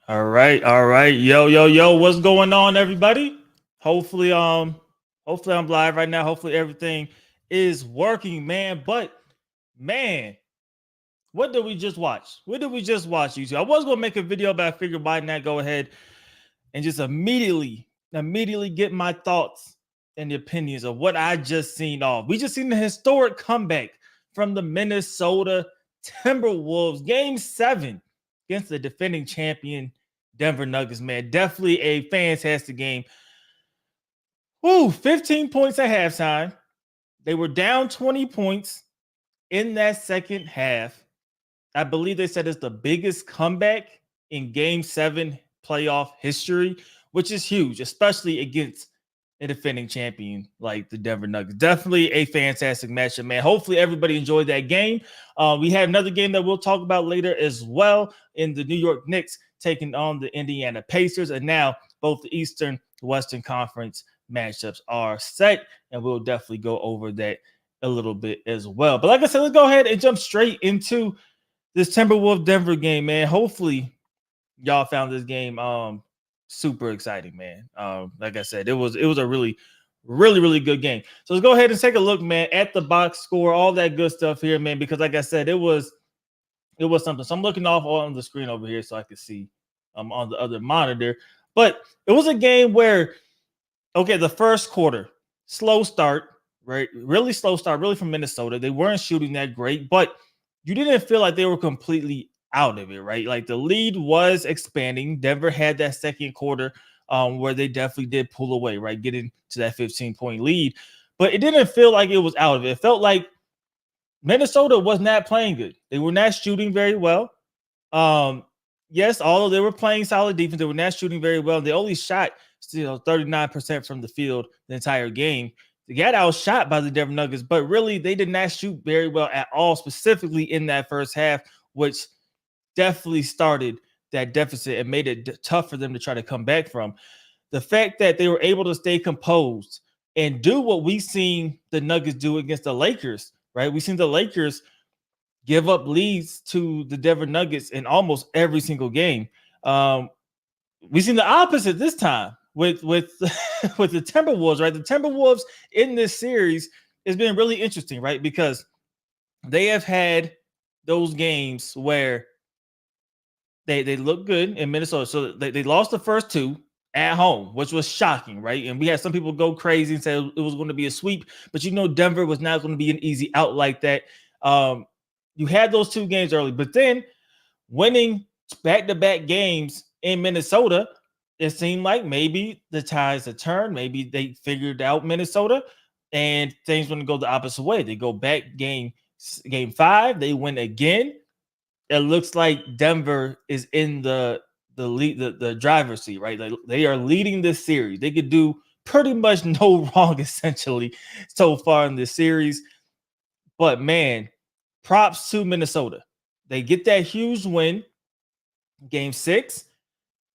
All right, all right. Yo, what's going on, everybody? Hopefully, hopefully I'm live right now. Hopefully everything is working, man. But man, what did we just watch? What did we just watch, YouTube? I was gonna make a video, but I figured why not go ahead and just immediately get my thoughts and the opinions of what I just seen off. We just seen the historic comeback from the Minnesota Timberwolves, game 7 against the defending champion Denver Nuggets, man. Definitely a fantastic game. Ooh, 15 points at halftime. They were down 20 points in that second half. I believe they said it's the biggest comeback in game 7 playoff history, which is huge, especially against a defending champion like the Denver Nuggets. Definitely a fantastic matchup, man. Hopefully everybody enjoyed that game. We had another game that we'll talk about later as well in the New York Knicks taking on the Indiana Pacers. And now both the Eastern Western Conference matchups are set, and we'll definitely go over that a little bit as well. But like I said, let's go ahead and jump straight into this Timberwolves Denver game, man. Hopefully y'all found this game super exciting, man. Like I said, it was a really good game. So let's go ahead and take a look, man, at the box score, all that good stuff here, man, because like I said, it was something. So I'm looking off on the screen over here so I can see on the other monitor. But it was a game where, okay, the first quarter, slow start, right? Really slow start, really from Minnesota. They weren't shooting that great, but you didn't feel like they were completely out of it, right? Like the lead was expanding. Denver had that second quarter where they definitely did pull away, right? Getting to that 15-point lead. But it didn't feel like it was out of it. It felt like Minnesota was not playing good. They were not shooting very well. Yes, although they were playing solid defense, they were not shooting very well. They only shot 39% from the field the entire game. They got outshot by the Denver Nuggets, but really they did not shoot very well at all, specifically in that first half, which definitely started that deficit and made it tough for them to try to come back from. The fact that they were able to stay composed and do what we seen the Nuggets do against the Lakers, right? We seen the Lakers give up leads to the Denver Nuggets in almost every single game. We've seen the opposite this time with with the Timberwolves, right? The Timberwolves in this series has been really interesting, right? Because they have had those games where they look good in Minnesota. So they lost the first two at home, which was shocking, right? And we had some people go crazy and say it was going to be a sweep, but Denver was not going to be an easy out like that. You had those two games early, but then winning back-to-back games in Minnesota, it seemed like maybe the tides had turned. Maybe they figured out Minnesota, and things going to go the opposite way. They go back game 5, they win again. It looks like Denver is in the lead, the driver's seat, right? They are leading this series. They could do pretty much no wrong, essentially, so far in this series. But man, props to Minnesota. They get that huge win, game 6.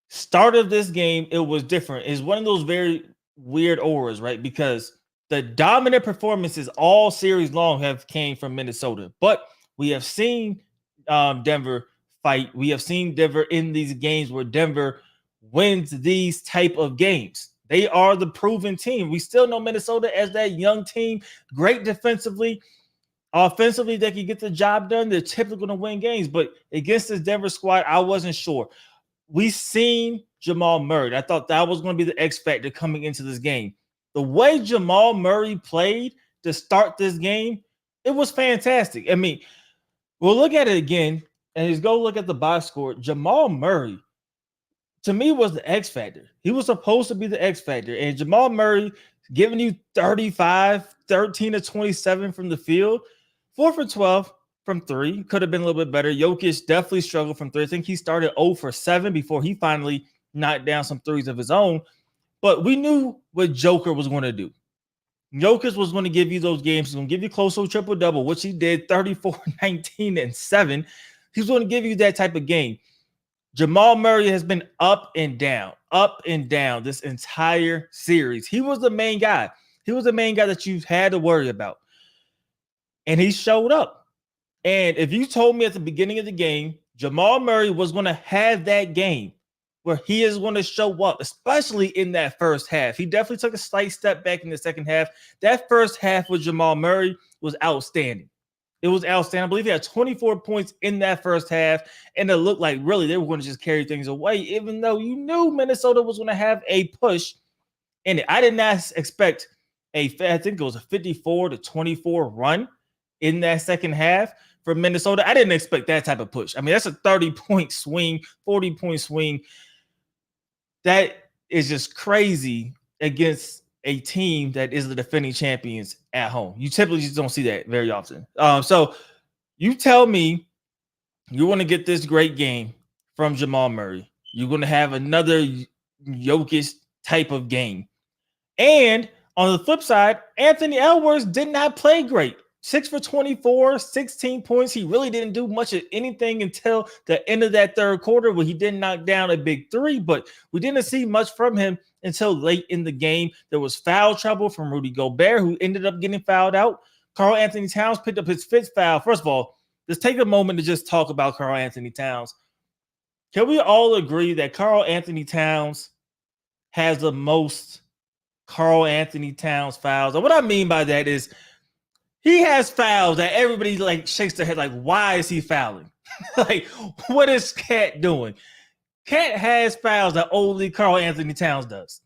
Start of this game, it was different. It's one of those very weird auras, right? Because the dominant performances all series long have came from Minnesota, but we have seen Denver fight. We have seen Denver in these games where Denver wins these type of games. They are the proven team. We still know Minnesota as that young team, great defensively. Offensively, they can get the job done. They're typically going to win games, but against this Denver squad, I wasn't sure. We seen Jamal Murray. I thought that was going to be the X factor coming into this game. The way Jamal Murray played to start this game, it was fantastic. I mean, we'll look at it again and just go look at the box score. Jamal Murray, to me, was the X factor. He was supposed to be the X factor. And Jamal Murray giving you 35, 13 to 27 from the field, 4 for 12 from 3. Could have been a little bit better. Jokic definitely struggled from 3. I think he started 0 for 7 before he finally knocked down some threes of his own. But we knew what Joker was going to do. Jokic was going to give you those games. He's going to give you close to a triple-double, which he did, 34, 19, and 7. He's going to give you that type of game. Jamal Murray has been up and down this entire series. He was the main guy. He was the main guy that you had to worry about. And he showed up. And if you told me at the beginning of the game, Jamal Murray was going to have that game, where he is going to show up, especially in that first half. He definitely took a slight step back in the second half. That first half with Jamal Murray was outstanding. It was outstanding. I believe he had 24 points in that first half, and it looked like really they were going to just carry things away, even though you knew Minnesota was going to have a push in it. I did not expect I think it was a 54-24 run in that second half for Minnesota. I didn't expect that type of push. I mean, that's a 30-point swing, 40-point swing. That is just crazy against a team that is the defending champions at home. You typically just don't see that very often. So you tell me you want to get this great game from Jamal Murray. You're going to have another Jokic type of game. And on the flip side, Anthony Edwards did not play great. 6 for 24, 16 points. He really didn't do much of anything until the end of that third quarter where he did knock down a big three, but we didn't see much from him until late in the game. There was foul trouble from Rudy Gobert, who ended up getting fouled out. Karl Anthony Towns picked up his fifth foul. First of all, let's take a moment to just talk about Karl Anthony Towns. Can we all agree that Karl Anthony Towns has the most Karl Anthony Towns fouls? And what I mean by that is he has fouls that everybody like shakes their head like, why is he fouling? Like, what is Cat doing? Cat has fouls that only Karl Anthony Towns does.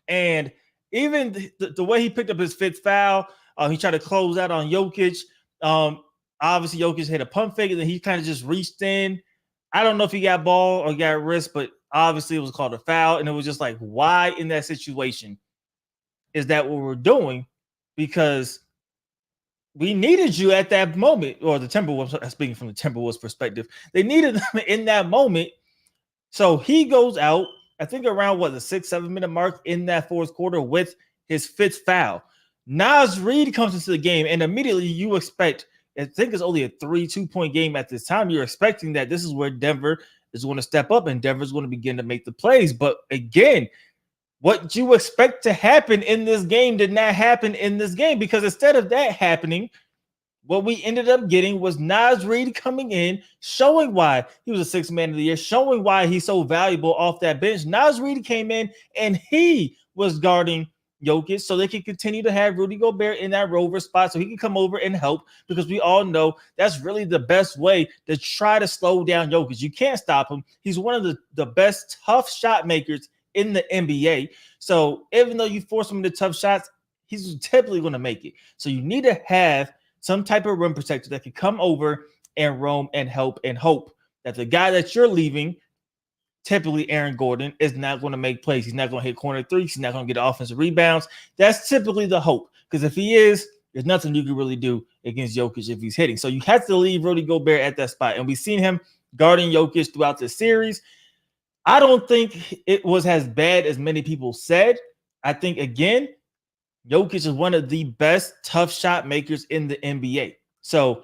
And even the way he picked up his fifth foul, he tried to close out on Jokic. Obviously, Jokic hit a pump fake, and then he kind of just reached in. I don't know if he got ball or got wrist, but obviously it was called a foul. And it was just like, why in that situation is that what we're doing? Because we needed you at that moment, or the Timberwolves, speaking from the Timberwolves perspective, they needed them in that moment. So he goes out, I think around the 6-7 minute mark in that fourth quarter with his fifth foul. Naz Reid comes into the game, and immediately you expect, I think it's only a 2-point game at this time. You're expecting that this is where Denver is going to step up and Denver's going to begin to make the plays. But again, what you expect to happen in this game did not happen in this game, because instead of that happening, what we ended up getting was Naz Reid coming in, showing why he was a sixth man of the year, showing why he's so valuable off that bench. Naz Reid came in and he was guarding Jokic so they can continue to have Rudy Gobert in that rover spot so he can come over and help, because we all know that's really the best way to try to slow down Jokic. You can't stop him. He's one of the best tough shot makers in the NBA. So even though you force him into tough shots, he's typically going to make it. So you need to have some type of rim protector that can come over and roam and help and hope that the guy that you're leaving, typically Aaron Gordon, is not going to make plays. He's not going to hit corner threes. He's not going to get offensive rebounds. That's typically the hope, because if he is, there's nothing you can really do against Jokic if he's hitting. So you have to leave Rudy Gobert at that spot. And we've seen him guarding Jokic throughout the series. I don't think it was as bad as many people said. I think, again, Jokic is one of the best tough shot makers in the NBA. So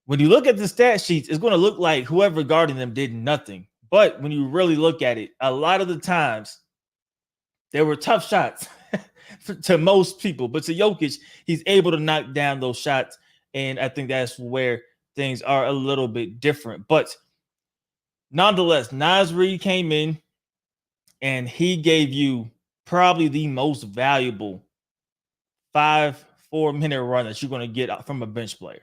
when you look at the stat sheets, it's going to look like whoever guarding them did nothing. But when you really look at it, a lot of the times there were tough shots to most people. But to Jokic, he's able to knock down those shots. And I think that's where things are a little bit different. But nonetheless, Naz Reid came in and he gave you probably the most valuable 4-minute run that you're going to get from a bench player.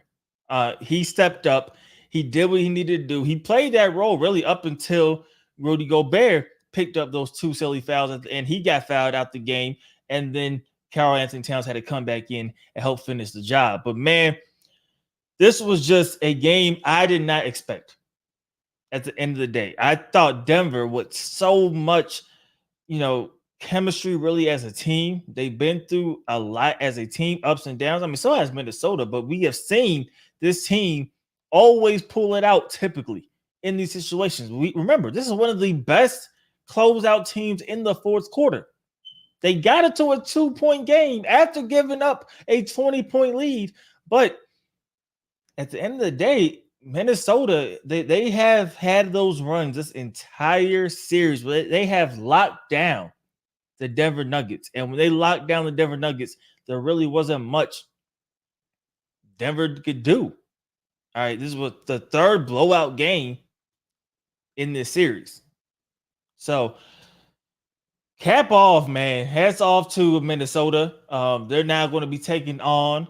He stepped up. He did what he needed to do. He played that role really up until Rudy Gobert picked up those two silly fouls, and he got fouled out the game. And then Karl Anthony Towns had to come back in and help finish the job. But, man, this was just a game I did not expect at the end of the day. I thought Denver, with so much, chemistry really as a team, they've been through a lot as a team, ups and downs. I mean, so has Minnesota, but we have seen this team always pull it out typically in these situations. We remember, this is one of the best closeout teams in the fourth quarter. They got it to a 2-point game after giving up a 20-point lead. But at the end of the day, Minnesota, they have had those runs this entire series. They have locked down the Denver Nuggets. And when they locked down the Denver Nuggets, there really wasn't much Denver could do. All right, this was the third blowout game in this series. So cap off, man. Hats off to Minnesota. They're now going to be taking on.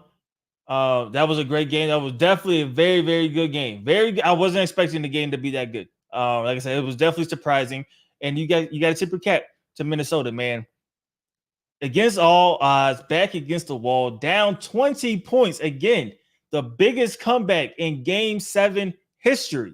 That was a great game. That was definitely a very, very good game. I wasn't expecting the game to be that good. Like I said, it was definitely surprising. And you got to tip your cap to Minnesota, man. Against all odds, back against the wall, down 20 points again. The biggest comeback in Game 7 history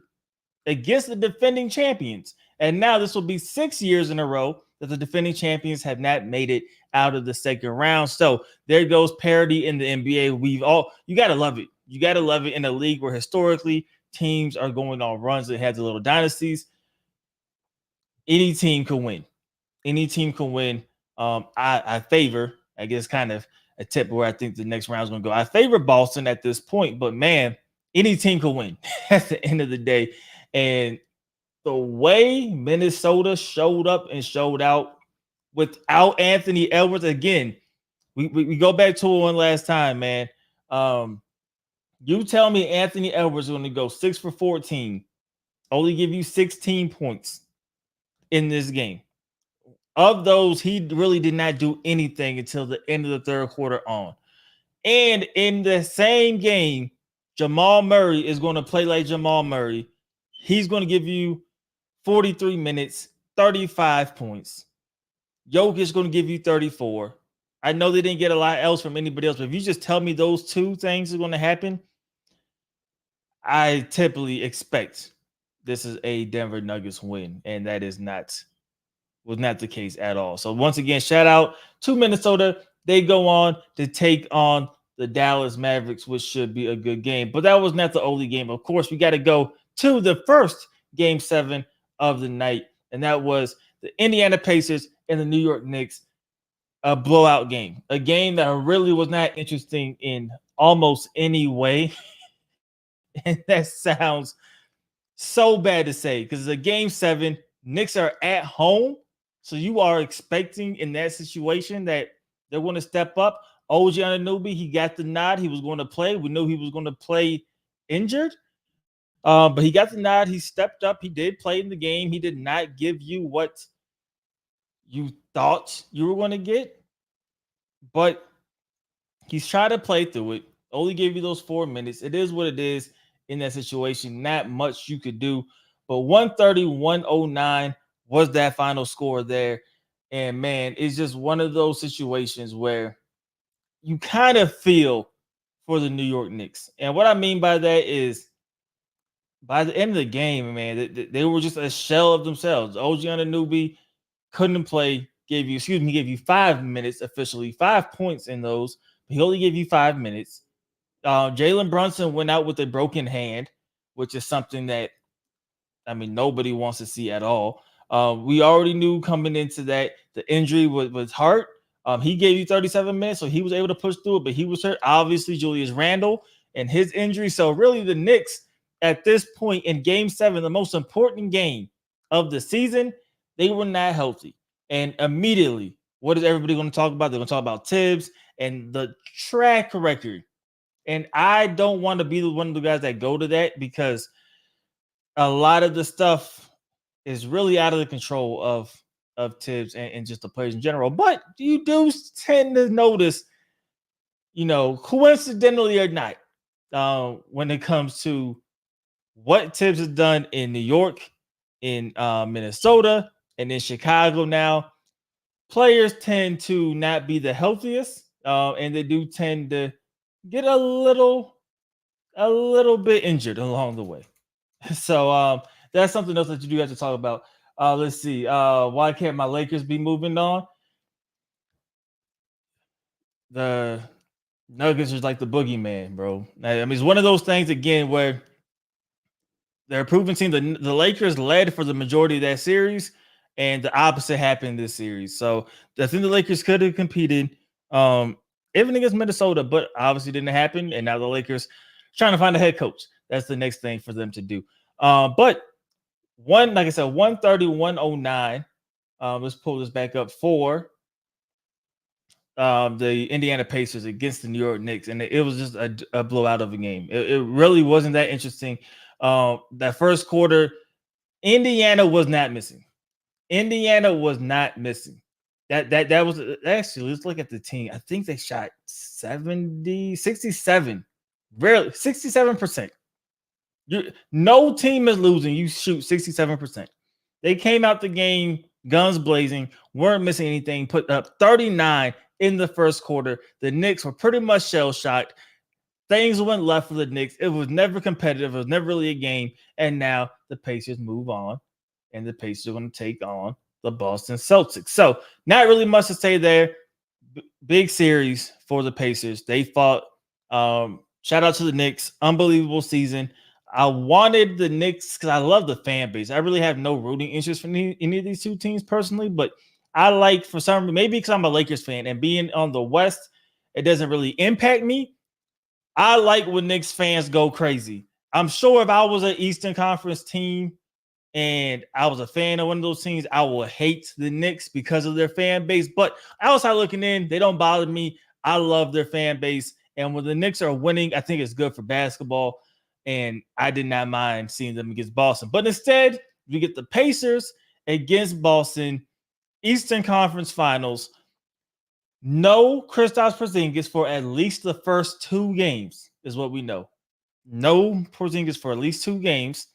against the defending champions. And now this will be 6 years in a row that the defending champions have not made it out of the second round. So there goes parity in the NBA. You got to love it. You got to love it in a league where historically teams are going on runs that has a little dynasties. Any team can win. Any team can win. I favor, I guess, kind of a tip where I think the next round is going to go. I favor Boston at this point, but man, any team can win at the end of the day. And the way Minnesota showed up and showed out without Anthony Edwards, again, we go back to one last time, man. You tell me Anthony Edwards is going to go 6 for 14, only give you 16 points in this game. Of those, he really did not do anything until the end of the third quarter on. And in the same game, Jamal Murray is going to play like Jamal Murray. He's going to give you 43 minutes, 35 points. Jokic is going to give you 34. I know they didn't get a lot else from anybody else, but if you just tell me those two things are going to happen, I typically expect this is a Denver Nuggets win, and that was not the case at all. So once again, shout out to Minnesota. They go on to take on the Dallas Mavericks, which should be a good game. But that was not the only game. Of course, we got to go to the first Game 7 of the night, and that was the Indiana Pacers and the New York Knicks, a blowout game, a game that really was not interesting in almost any way. And that sounds so bad to say because it's a Game 7. Knicks are at home. So you are expecting in that situation that they're going to step up. OG Anunoby, he got the nod. He was going to play. We knew he was going to play injured. But he got the nod. He stepped up. He did play in the game. He did not give you what you thought you were going to get. But he's trying to play through it. Only gave you those 4 minutes. It is what it is in that situation. Not much you could do. But 130-109 was that final score there. And man, it's just one of those situations where you kind of feel for the New York Knicks. And what I mean by that is by the end of the game, man, they were just a shell of themselves. OG Anunoby couldn't play, gave you 5 minutes officially, 5 points in those. But he only gave you 5 minutes. Jalen Brunson went out with a broken hand, which is something that, nobody wants to see at all. We already knew coming into that the injury was hurt. He gave you 37 minutes, so he was able to push through it, but he was hurt. Obviously, Julius Randle and his injury. So really, the Knicks at this point in Game 7, the most important game of the season, they were not healthy. And immediately, what is everybody going to talk about? They're going to talk about Tibbs and the track record. And I don't want to be one of the guys that go to that because a lot of the stuff is really out of the control of Tibbs and just the players in general. But you do tend to notice, coincidentally or not, when it comes to what Tibbs has done in New York, in Minnesota, and in Chicago now, players tend to not be the healthiest, and they do tend to get a little bit injured along the way. So that's something else that you do have to talk about. Let's see. Why can't my Lakers be moving on? The Nuggets is like the boogeyman, bro. It's one of those things again where they're a proven team. The Lakers led for the majority of that series, and the opposite happened this series. So I think the Lakers could have competed, even against Minnesota, but obviously didn't happen. And now the Lakers trying to find a head coach. That's the next thing for them to do. But like I said, 130-109. Let's pull this back up for the Indiana Pacers against the New York Knicks, and it was just a blowout of a game. It really wasn't that interesting. That first quarter, Indiana was not missing. Indiana was not missing. That was actually, let's look at the team. I think they shot 67. Rarely 67%. No team is losing. You shoot 67%. They came out the game guns blazing, weren't missing anything, put up 39 in the first quarter. The Knicks were pretty much shell shocked. Things went left for the Knicks. It was never competitive. It was never really a game. And now the Pacers move on, and the Pacers are going to take on the Boston Celtics. So, not really much to say there. Big series for the Pacers. They fought. Shout out to the Knicks. Unbelievable season. I wanted the Knicks because I love the fan base. I really have no rooting interest for any of these two teams personally, but I like, for some, maybe because I'm a Lakers fan and being on the West, it doesn't really impact me. I like when Knicks fans go crazy. I'm sure if I was an Eastern Conference team and I was a fan of one of those teams, I will hate the Knicks because of their fan base. But outside looking in, they don't bother me. I love their fan base. And when the Knicks are winning, I think it's good for basketball. And I did not mind seeing them against Boston. But instead, you get the Pacers against Boston, Eastern Conference Finals. No Kristaps Porzingis for at least the first 2 games is what we know. No Porzingis for at least 2 games.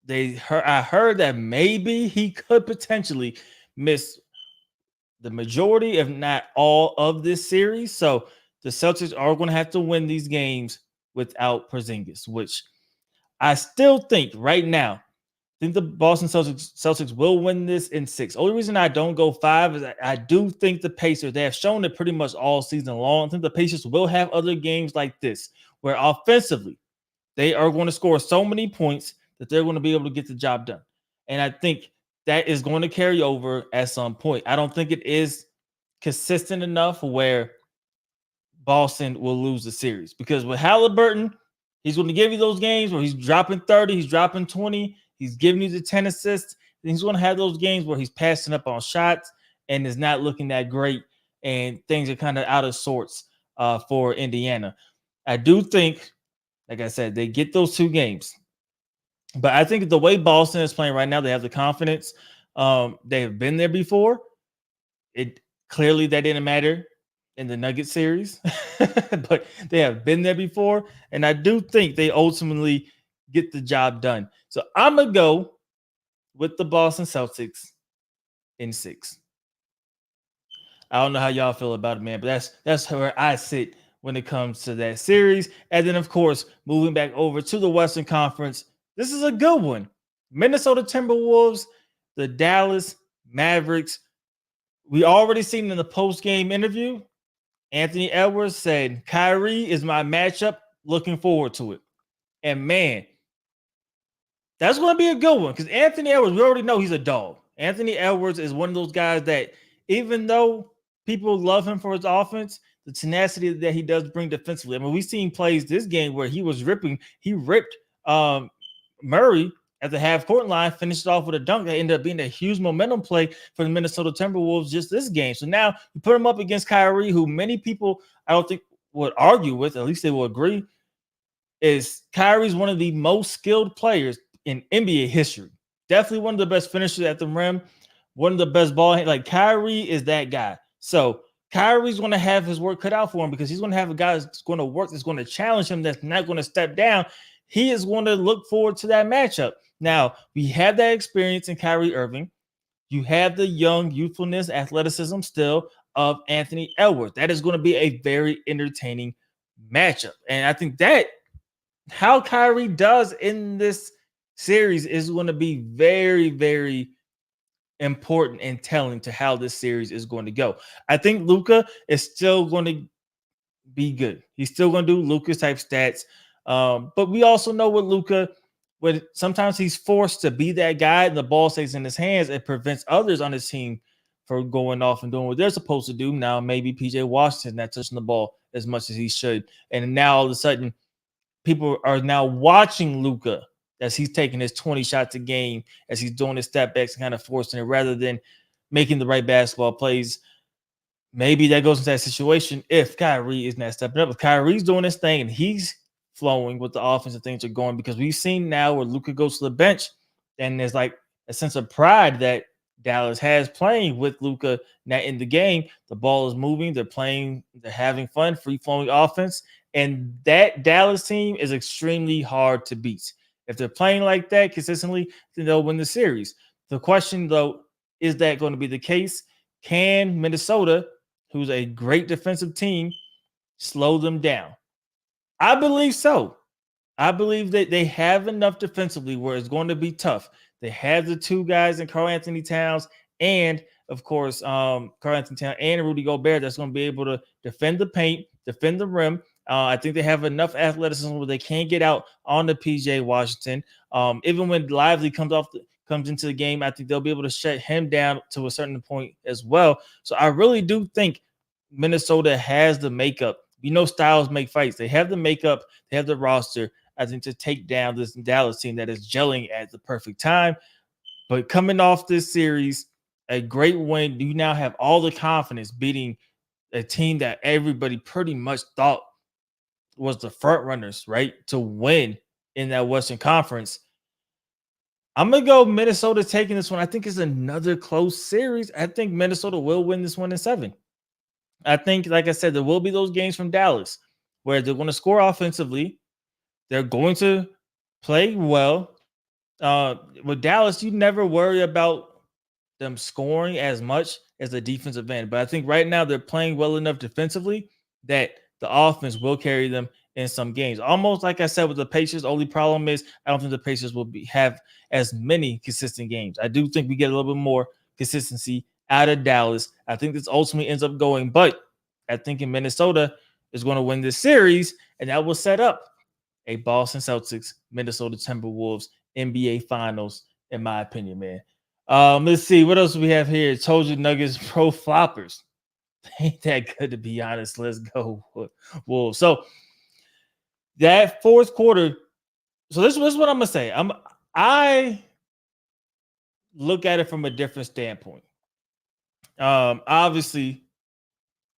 I heard that maybe he could potentially miss the majority, if not all, of this series. So the Celtics are going to have to win these games without Porzingis, which I still think right now, I think the Boston Celtics will win this in 6. Only reason I don't go 5 is I do think the Pacers, they have shown it pretty much all season long. I think the Pacers will have other games like this where offensively they are going to score so many points that they're going to be able to get the job done. And I think that is going to carry over at some point. I don't think it is consistent enough where Boston will lose the series, because with Halliburton, he's going to give you those games where he's dropping 30, he's dropping 20, he's giving you the 10 assists. And he's going to have those games where he's passing up on shots and is not looking that great, and things are kind of out of sorts for Indiana. I do think, like I said, they get those 2 games. But I think the way Boston is playing right now, they have the confidence. They have been there before. It clearly that didn't matter in the Nugget series, but they have been there before. And I do think they ultimately get the job done. So I'm going to go with the Boston Celtics in 6. I don't know how y'all feel about it, man, but that's where I sit when it comes to that series. And then, of course, moving back over to the Western Conference, this is a good one. Minnesota Timberwolves, the Dallas Mavericks. We already seen in the post-game interview, Anthony Edwards said, Kyrie is my matchup. Looking forward to it. And, man, that's going to be a good one, because Anthony Edwards, we already know he's a dog. Anthony Edwards is one of those guys that, even though people love him for his offense, the tenacity that he does bring defensively. I mean, we've seen plays this game where he ripped Murray at the half-court line, finished it off with a dunk that ended up being a huge momentum play for the Minnesota Timberwolves just this game. So now you put him up against Kyrie, who many people, I don't think, would argue with, at least they will agree, is Kyrie's one of the most skilled players in NBA history. Definitely one of the best finishers at the rim, one of the best ball. Like, Kyrie is that guy. So Kyrie's going to have his work cut out for him, because he's going to have a guy that's going to work, that's going to challenge him, that's not going to step down. He is going to look forward to that matchup. Now, we have that experience in Kyrie Irving. You have the young youthfulness, athleticism still of Anthony Edwards. That is going to be a very entertaining matchup. And I think that how Kyrie does in this series is going to be very, very important and telling to how this series is going to go. I think Luka is still going to be good. He's still going to do Luka's type stats. But we also know with Luka, when sometimes he's forced to be that guy and the ball stays in his hands, it prevents others on his team from going off and doing what they're supposed to do. Now, maybe PJ Washington not touching the ball as much as he should. And now all of a sudden, people are now watching Luka as he's taking his 20 shots a game, as he's doing his step backs and kind of forcing it rather than making the right basketball plays. Maybe that goes into that situation if Kyrie is not stepping up. If Kyrie's doing his thing and he's flowing with the offense and things are going, because we've seen now where Luka goes to the bench and there's like a sense of pride that Dallas has playing with Luka now in the game. The ball is moving, they're playing, they're having fun, free flowing offense. And that Dallas team is extremely hard to beat. If they're playing like that consistently, then they'll win the series. The question, though, is that going to be the case? Can Minnesota, who's a great defensive team, slow them down? I believe so. I believe that they have enough defensively where it's going to be tough. They have the two guys in Karl Anthony Towns and, of course, Karl Anthony Towns and Rudy Gobert that's going to be able to defend the paint, defend the rim. I think they have enough athleticism where they can get out on the PJ Washington. Even when Lively comes into the game, I think they'll be able to shut him down to a certain point as well. So I really do think Minnesota has the makeup. Styles make fights. They have the makeup. They have the roster, I think, to take down this Dallas team that is gelling at the perfect time. But coming off this series, a great win, you now have all the confidence beating a team that everybody pretty much thought was the front runners, right, to win in that Western Conference. I'm going to go Minnesota taking this one. I think it's another close series. I think Minnesota will win this one in 7. I think, like I said, there will be those games from Dallas where they're going to score offensively. They're going to play well. With Dallas, you never worry about them scoring as much as the defensive end. But I think right now they're playing well enough defensively that the offense will carry them in some games. Almost like I said with the Pacers, only problem is I don't think the Pacers will have as many consistent games. I do think we get a little bit more consistency out of Dallas. I think this ultimately ends up going, but I think in Minnesota is going to win this series, and that will set up a Boston Celtics, Minnesota Timberwolves NBA Finals, in my opinion, man. Let's see what else we have here. Told you Nuggets pro floppers. Ain't that good, to be honest. Let's go Wolves. So that fourth quarter. So this is what I'm gonna say. I look at it from a different standpoint. Obviously,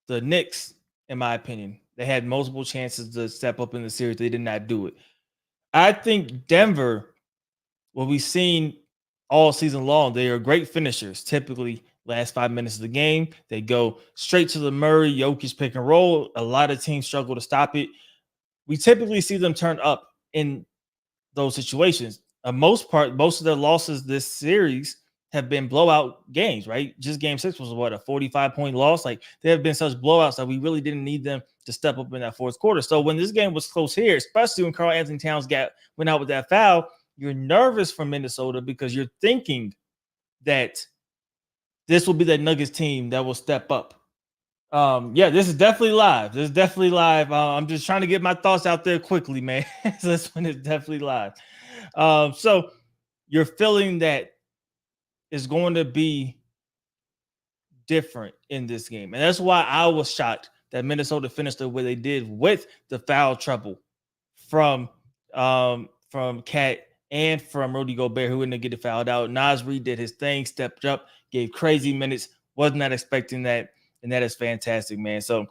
the Knicks, in my opinion, they had multiple chances to step up in the series. They did not do it. I think Denver, what we've seen all season long, they are great finishers. Typically, last 5 minutes of the game, they go straight to the Murray, Jokic pick and roll. A lot of teams struggle to stop it. We typically see them turn up in those situations. Most of their losses this series have been blowout games, right? Just game 6 was what, a 45-point loss. Like, there have been such blowouts that we really didn't need them to step up in that fourth quarter. So when this game was close here, especially when Karl Anthony Towns went out with that foul, you're nervous for Minnesota because you're thinking that this will be that Nuggets team that will step up. Yeah, this is definitely live. I'm just trying to get my thoughts out there quickly, man. So this one is definitely live. So you're feeling that it's going to be different in this game. And that's why I was shocked that Minnesota finished the way they did with the foul trouble from Cat and from Rudy Gobert, who didn't get fouled out. Naz Reid did his thing, stepped up, gave crazy minutes. Was not expecting that. And that is fantastic, man. So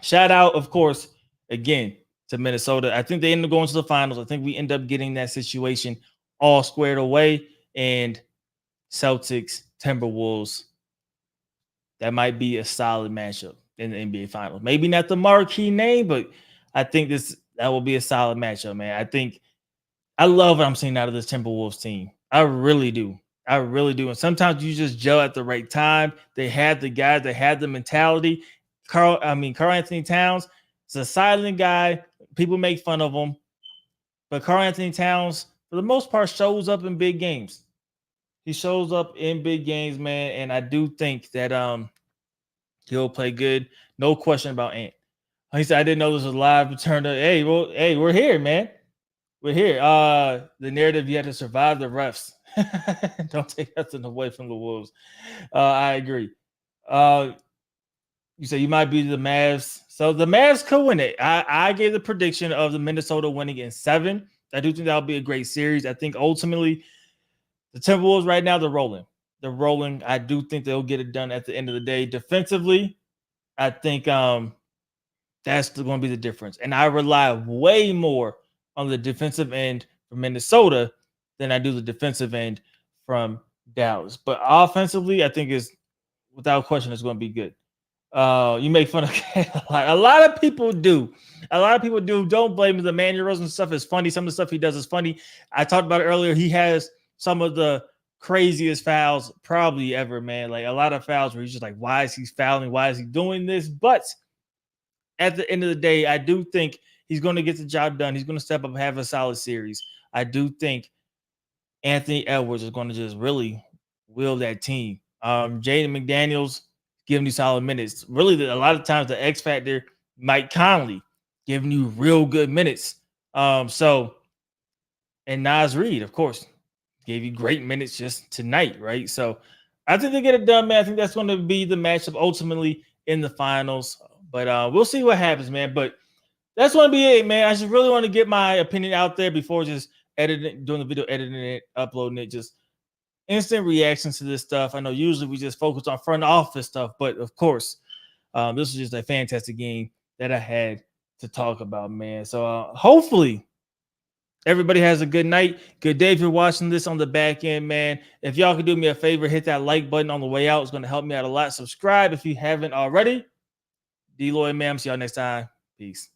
shout out, of course, again, to Minnesota. I think they end up going to the finals. I think we end up getting that situation all squared away. And Celtics, Timberwolves, that might be a solid matchup in the NBA Finals. Maybe not the marquee name, but I think that will be a solid matchup, man. I love what I'm seeing out of this Timberwolves team. I really do. And sometimes you just gel at the right time. They had the guys, they had the mentality. Karl Anthony Towns is a silent guy. People make fun of him. But Karl Anthony Towns, for the most part, shows up in big games. He shows up in big games, man. And I do think that he'll play good. No question about Ant. He said, I didn't know this was live. Return to, hey, we're here, man. We're here. The narrative, you had to survive the refs. Don't take nothing away from the Wolves. I agree. You say you might be the Mavs. So the Mavs could win it. I gave the prediction of the Minnesota winning in 7. I do think that'll be a great series. I think ultimately the Timberwolves right now, they're rolling. I do think they'll get it done at the end of the day. Defensively, I think that's going to be the difference. And I rely way more on the defensive end for Minnesota than I do the defensive end from Dallas. But offensively, I think is without question it's going to be good. You make fun of a lot of people do. A lot of people do. Don't blame him. The Manny Rosen stuff is funny. Some of the stuff he does is funny. I talked about it earlier. He has some of the craziest fouls probably ever, man. Like a lot of fouls where he's just like, why is he fouling? Why is he doing this? But at the end of the day, I do think he's going to get the job done. He's going to step up and have a solid series. I do think Anthony Edwards is going to just really will that team. Jaden McDaniels giving you solid minutes. Really, a lot of times the X factor, Mike Conley giving you real good minutes. So, and Nas Reed, of course, gave you great minutes just tonight, right? So, I think they get it done, man. I think that's going to be the matchup ultimately in the finals. But we'll see what happens, man. But that's going to be it, man. I just really want to get my opinion out there before just editing, doing the video, editing it, uploading it, just instant reactions to this stuff. I know usually we just focus on front office stuff, but of course, this was just a fantastic game that I had to talk about, man. So hopefully everybody has a good night. Good day if you're watching this on the back end, man. If y'all could do me a favor, hit that like button on the way out. It's going to help me out a lot. Subscribe if you haven't already. D-Lloyd, man. See y'all next time. Peace.